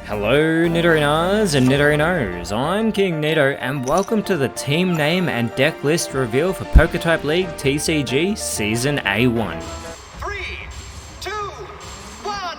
Hello Nidorinas and Nidorinos, I'm KingNido and welcome to the team name and deck list reveal for PokeType League TCG Season A1. 3, 2, 1,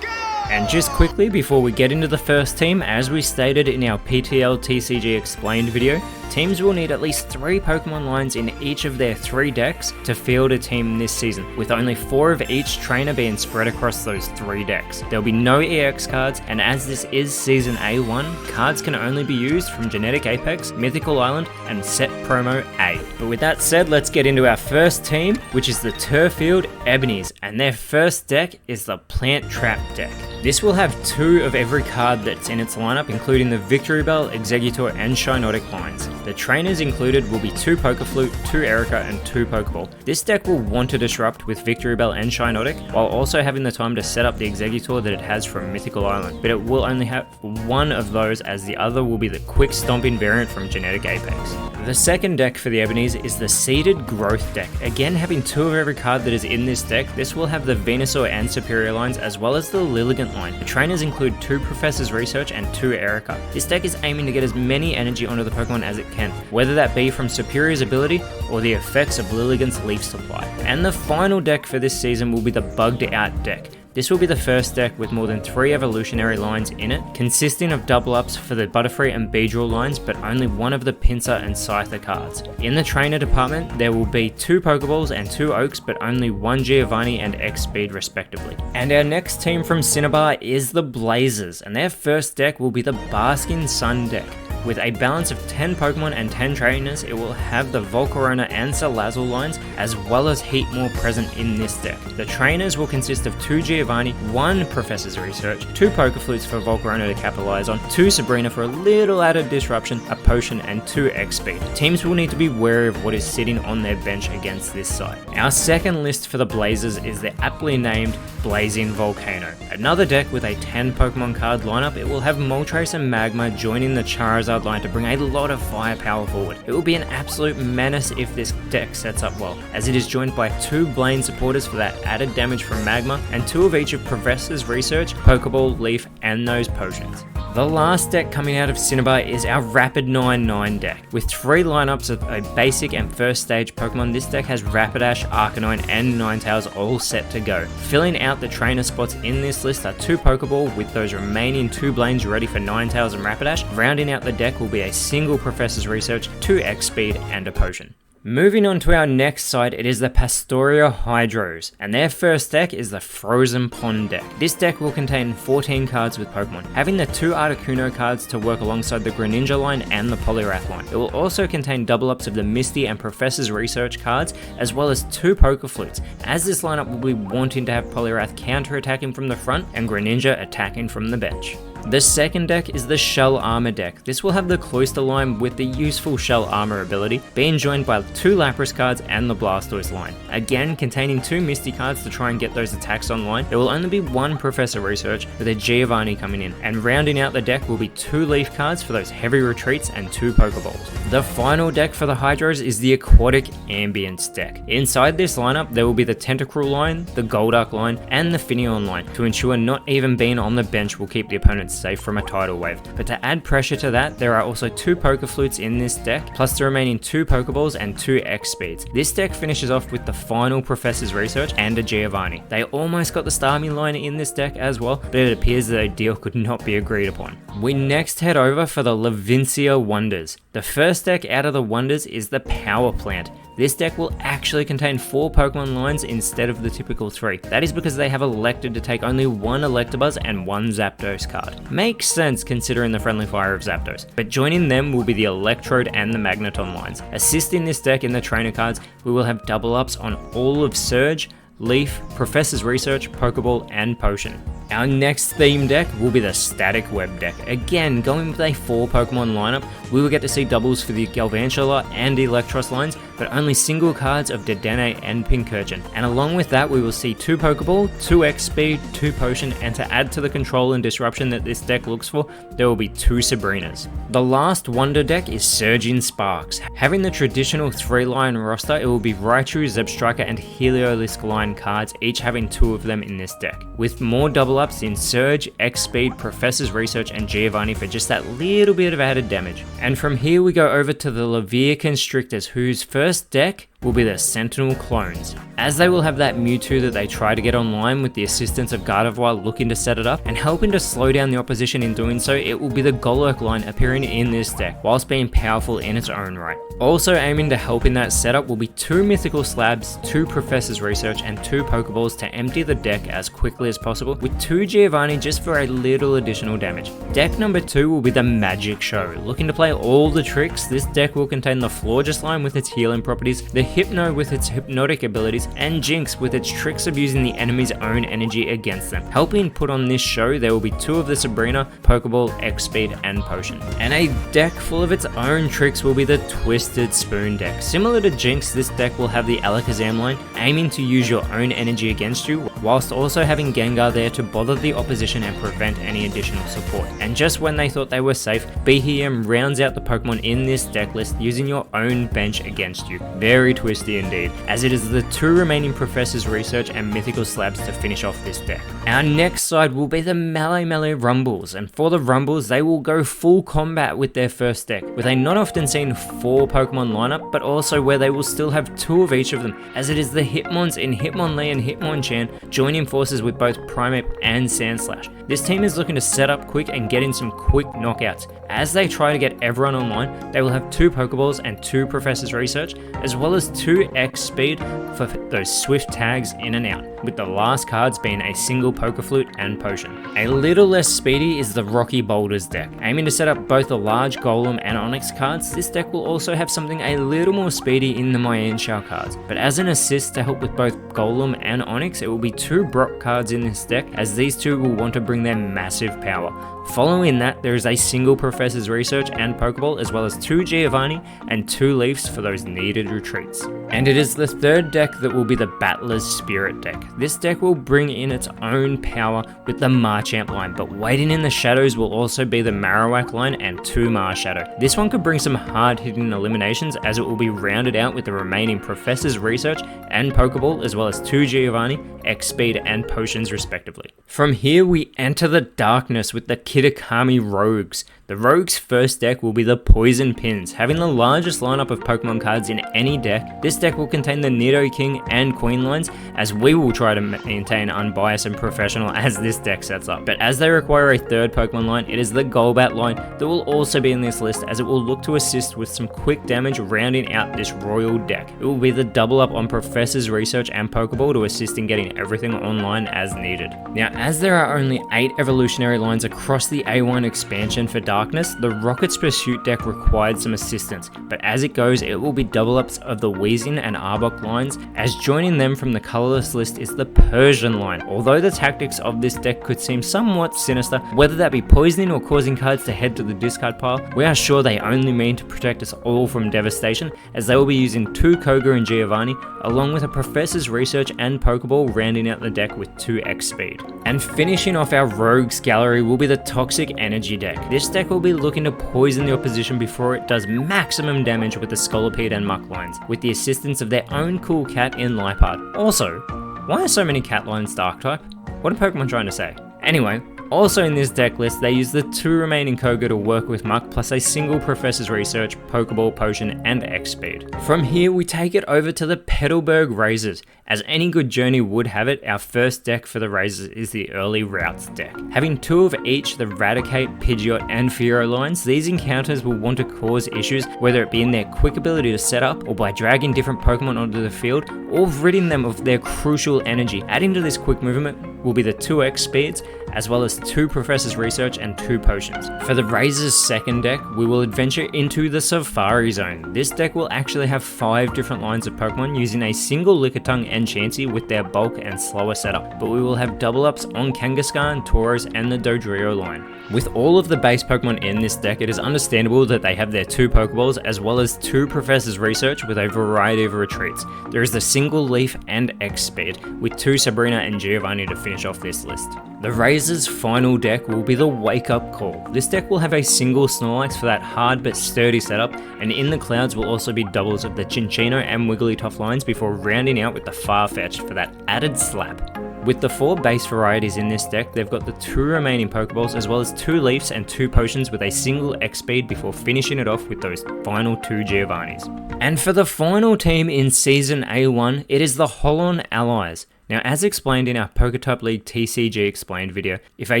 go! And just quickly before we get into the first team, as we stated in our PTL TCG Explained video, teams will need at least 3 Pokemon lines in each of their 3 decks to field a team this season, with only 4 of each trainer being spread across those 3 decks. There will be no EX cards, and as this is Season A1, cards can only be used from Genetic Apex, Mythical Island, and Set Promo A. But with that said, let's get into our first team, which is the Turffield Ebonies, and their first deck is the Plant Trap deck. This will have 2 of every card that's in its lineup, including the Victory Bell, Exeggutor, and Shiinotic lines. The trainers included will be 2 Pokeflute, 2 Erica, and 2 Pokeball. This deck will want to disrupt with Victory Bell and Shiinotic, while also having the time to set up the Exeggutor that it has from Mythical Island, but it will only have 1 of those, as the other will be the Quick Stomping variant from Genetic Apex. The second deck for the Ebonies is the Seeded Growth deck. Again, having 2 of every card that is in this deck, this will have the Venusaur and Superior lines, as well as the Lilligant line. The trainers include 2 Professor's Research and 2 Erica. This deck is aiming to get as many energy onto the Pokemon as it can, whether that be from Superior's ability or the effects of Lilligant's Leaf Supply. And the final deck for this season will be the Bugged Out deck. This will be the first deck with more than 3 Evolutionary lines in it, consisting of double ups for the Butterfree and Beedrill lines, but only 1 of the Pinsir and Scyther cards. In the trainer department, there will be 2 Pokeballs and 2 Oaks, but only 1 Giovanni and X Speed respectively. And our next team from Cinnabar is the Blazers, and their first deck will be the Basking Sun deck. With a balance of 10 Pokemon and 10 trainers, it will have the Volcarona and Salazzle lines, as well as Heatmor present in this deck. The trainers will consist of 2 Giovanni, 1 Professor's Research, 2 Pokeflutes for Volcarona to capitalize on, 2 Sabrina for a little added disruption, a potion, and 2 X-Speed. Teams will need to be wary of what is sitting on their bench against this side. Our second list for the Blazers is the aptly named Blazing Volcano. Another deck with a 10 Pokemon card lineup. It will have Moltres and Magma joining the Charizard line to bring a lot of firepower forward. It will be an absolute menace if this deck sets up well, as it is joined by 2 Blaine supporters for that added damage from Magma, and 2 of each of Professor's Research, Pokeball, Leaf, and those potions. The last deck coming out of Cinnabar is our Rapid 9-9 deck. With 3 lineups of a basic and first stage Pokemon, this deck has Rapidash, Arcanine, and Ninetales all set to go. Filling out the trainer spots in this list are 2 Pokeball, with those remaining 2 Blaines ready for Ninetales and Rapidash. Rounding out the deck will be a single Professor's Research, 2 X-Speed, and a potion. Moving on to our next side, it is the Pastoria Hydros, and their first deck is the Frozen Pond deck. This deck will contain 14 cards with Pokemon, having the 2 Articuno cards to work alongside the Greninja line and the Poliwrath line. It will also contain double ups of the Misty and Professor's Research cards, as well as 2 Pokeflutes, as this lineup will be wanting to have Poliwrath counter-attacking from the front and Greninja attacking from the bench. The second deck is the Shell Armor deck. This will have the Cloyster line with the useful Shell Armor ability, being joined by 2 Lapras cards and the Blastoise line. Again, containing 2 Misty cards to try and get those attacks online. There will only be 1 Professor Research with a Giovanni coming in, and rounding out the deck will be 2 Leaf cards for those heavy retreats and 2 Pokeballs. The final deck for the Hydros is the Aquatic Ambience deck. Inside this lineup, there will be the Tentacruel line, the Golduck line, and the Finneon line, to ensure not even being on the bench will keep the opponents safe from a tidal wave. But to add pressure to that, there are also 2 Pokeflutes in this deck, plus the remaining 2 Pokeballs and 2 X-Speeds. This deck finishes off with the final Professor's Research and a Giovanni. They almost got the Starmie line in this deck as well, but it appears that a deal could not be agreed upon. We next head over for the Levincia Wonders. The first deck out of the Wonders is the Power Plant. This deck will actually contain 4 Pokemon lines instead of the typical 3. That is because they have elected to take only 1 Electabuzz and 1 Zapdos card. Makes sense considering the friendly fire of Zapdos, but joining them will be the Electrode and the Magneton lines. Assisting this deck in the trainer cards, we will have double ups on all of Surge, Leaf, Professor's Research, Pokeball, and Potion. Our next theme deck will be the Static Web deck. Again, going with a 4 Pokemon lineup, we will get to see doubles for the Galvantula and Electros lines, but only single cards of Dedenne and Pincurchin. And along with that, we will see 2 Pokeball, 2 X Speed, 2 Potion, and to add to the control and disruption that this deck looks for, there will be 2 Sabrinas. The last Wonder deck is Surging Sparks. Having the traditional 3-line roster, it will be Raichu, Zebstrika, and Heliolisk line cards, each having 2 of them in this deck, with more double ups in Surge, X Speed, Professor's Research, and Giovanni for just that little bit of added damage. And from here we go over to the Levere Constrictors, whose first deck will be the Sentinel Clones, as they will have that Mewtwo that they try to get online with the assistance of Gardevoir looking to set it up, and helping to slow down the opposition in doing so, it will be the Golurk line appearing in this deck, whilst being powerful in its own right. Also aiming to help in that setup will be 2 Mythical Slabs, 2 Professor's Research, and 2 Pokeballs to empty the deck as quickly as possible, with 2 Giovanni just for a little additional damage. Deck number 2 will be the Magic Show. Looking to play all the tricks, this deck will contain the Florges line with its healing properties, the Hypno with its hypnotic abilities, and Jinx with its tricks of using the enemy's own energy against them. Helping put on this show, there will be 2 of the Sabrina, Pokeball, X Speed, and Potion. And a deck full of its own tricks will be the Twisted Spoon deck. Similar to Jinx, this deck will have the Alakazam line, aiming to use your own energy against you, whilst also having Gengar there to bother the opposition and prevent any additional support. And just when they thought they were safe, Behem rounds out the Pokemon in this deck list using your own bench against you. Very twisty indeed, as it is the 2 remaining Professor's Research and Mythical Slabs to finish off this deck. Our next side will be the Melee Rumbles, and for the Rumbles, they will go full combat with their first deck, with a not often seen 4 Pokemon lineup, but also where they will still have 2 of each of them, as it is the Hitmons in Hitmonlee and Hitmonchan joining forces with both Primeape and Sandslash. This team is looking to set up quick and get in some quick knockouts. As they try to get everyone online, they will have 2 Pokeballs and 2 Professor's Research, as well as 2 X Speed for those swift tags in and out, with the last cards being a single Pokeflute and Potion. A little less speedy is the Rocky Boulders deck. Aiming to set up both the large Golem and Onix cards, this deck will also have something a little more speedy in the Mienshao cards, but as an assist to help with both Golem and Onix, it will be 2 Brock cards in this deck, as these 2 will want to bring their massive power. Following that, there is a single Professor's Research and Pokeball, as well as 2 Giovanni and 2 Leafs for those needed retreats. And it is the third deck that will be the Battler's Spirit deck. This deck will bring in its own power with the Marchamp line, but waiting in the shadows will also be the Marowak line and 2 Marshadow. This one could bring some hard-hitting eliminations, as it will be rounded out with the remaining Professor's Research and Pokeball, as well as 2 Giovanni, X Speed, and Potions respectively. From here, we enter the darkness with the Kitakami Rogues. The Rogues' first deck will be the Poison Pins. Having the largest lineup of Pokemon cards in any deck, this deck will contain the Nidoking and Queen lines, as we will try to maintain unbiased and professional as this deck sets up. But as they require a third Pokemon line, it is the Golbat line that will also be in this list, as it will look to assist with some quick damage rounding out this royal deck. It will be the double up on Professor's Research and Pokeball to assist in getting everything online as needed. Now, as there are only 8 evolutionary lines across the A1 expansion for Darkness, the Rocket's Pursuit deck required some assistance, but as it goes, it will be double ups of the Weezing and Arbok lines, as joining them from the colorless list is the Persian line. Although the tactics of this deck could seem somewhat sinister, whether that be poisoning or causing cards to head to the discard pile, we are sure they only mean to protect us all from devastation, as they will be using 2 Koga and Giovanni, along with a Professor's Research and Pokeball rounding out the deck with 2 X Speed. And finishing off our Rogues gallery will be the Toxic Energy deck. This deck will be looking to poison the opposition before it does maximum damage with the Scolipede and Muck lines, with the assistance of their own cool cat in Liepard. Also, why are so many cat lines Dark type? What are Pokemon trying to say? Anyway, also in this deck list, they use the 2 remaining Koga to work with Muck, plus a single Professor's Research, Pokeball, Potion, and X Speed. From here, we take it over to the Petalburg Razors. As any good journey would have it, our first deck for the Razors is the Early Routes deck. Having 2 of each, the Raticate, Pidgeot, and Fearow lines, these encounters will want to cause issues, whether it be in their quick ability to set up, or by dragging different Pokemon onto the field, or ridding them of their crucial energy. Adding to this quick movement will be the 2 X Speeds, as well as as 2 Professor's Research and 2 Potions. For the Razor's second deck, we will adventure into the Safari Zone. This deck will actually have 5 different lines of Pokemon using a single Lickitung and Chansey with their bulk and slower setup, but we will have double ups on Kangaskhan, Tauros, and the Dodrio line. With all of the base Pokemon in this deck, it is understandable that they have their 2 Pokeballs as well as 2 Professor's Research with a variety of retreats. There is the single Leaf and X Speed, with 2 Sabrina and Giovanni to finish off this list. The Razor's final deck will be the Wake Up Call. This deck will have a single Snorlax for that hard but sturdy setup, and in the clouds will also be doubles of the Chinchino and Wigglytuff lines before rounding out with the Farfetch'd for that added slap. With the 4 base varieties in this deck, they've got the 2 remaining Pokeballs as well as 2 Leafs and 2 Potions with a single X-Speed before finishing it off with those final 2 Giovannis. And for the final team in Season A1, it is the Holon Allies. Now, as explained in our PokeType League TCG Explained video, if a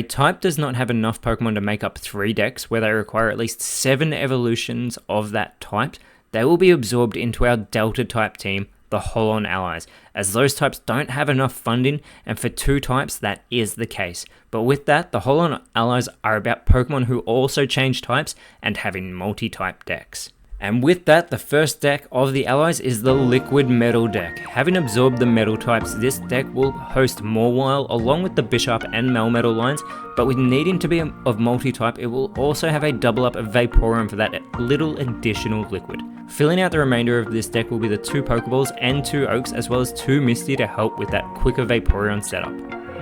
type does not have enough Pokemon to make up 3 decks where they require at least 7 evolutions of that type, they will be absorbed into our Delta type team, the Holon Allies, as those types don't have enough funding, and for 2 types that is the case. But with that, the Holon Allies are about Pokemon who also change types and having multi-type decks. And with that, the first deck of the Allies is the Liquid Metal deck. Having absorbed the metal types, this deck will host Mawile along with the Bishop and Melmetal lines, but with needing to be of multi-type, it will also have a double up of Vaporeon for that little additional liquid. Filling out the remainder of this deck will be the 2 Pokeballs and 2 Oaks as well as 2 Misty to help with that quicker Vaporeon setup.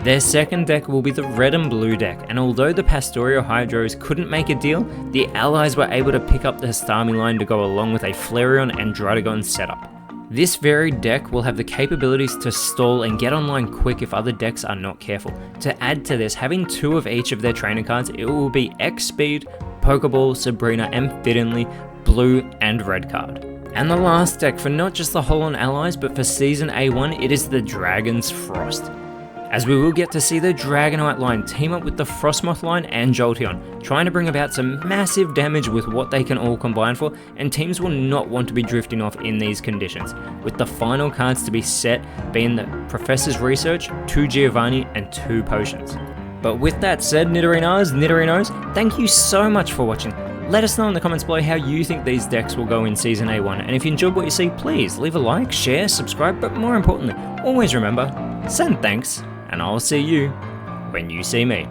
Their second deck will be the Red and Blue deck, and although the Pastoral Hydros couldn't make a deal, the Allies were able to pick up the Starmie line to go along with a Flareon and Druddigon setup. This varied deck will have the capabilities to stall and get online quick if other decks are not careful. To add to this, having 2 of each of their trainer cards, it will be X-Speed, Pokeball, Sabrina, and fittingly, Blue and Red card. And the last deck for not just the Holon Allies, but for Season A1, it is the Dragon's Frost. As we will get to see the Dragonite line team up with the Frostmoth line and Jolteon, trying to bring about some massive damage with what they can all combine for, and teams will not want to be drifting off in these conditions, with the final cards to be set being the Professor's Research, 2 Giovanni, and 2 Potions. But with that said, Nidorinos, thank you so much for watching. Let us know in the comments below how you think these decks will go in Season A1, and if you enjoyed what you see, please leave a like, share, subscribe, but more importantly, always remember, send thanks, and I'll see you when you see me.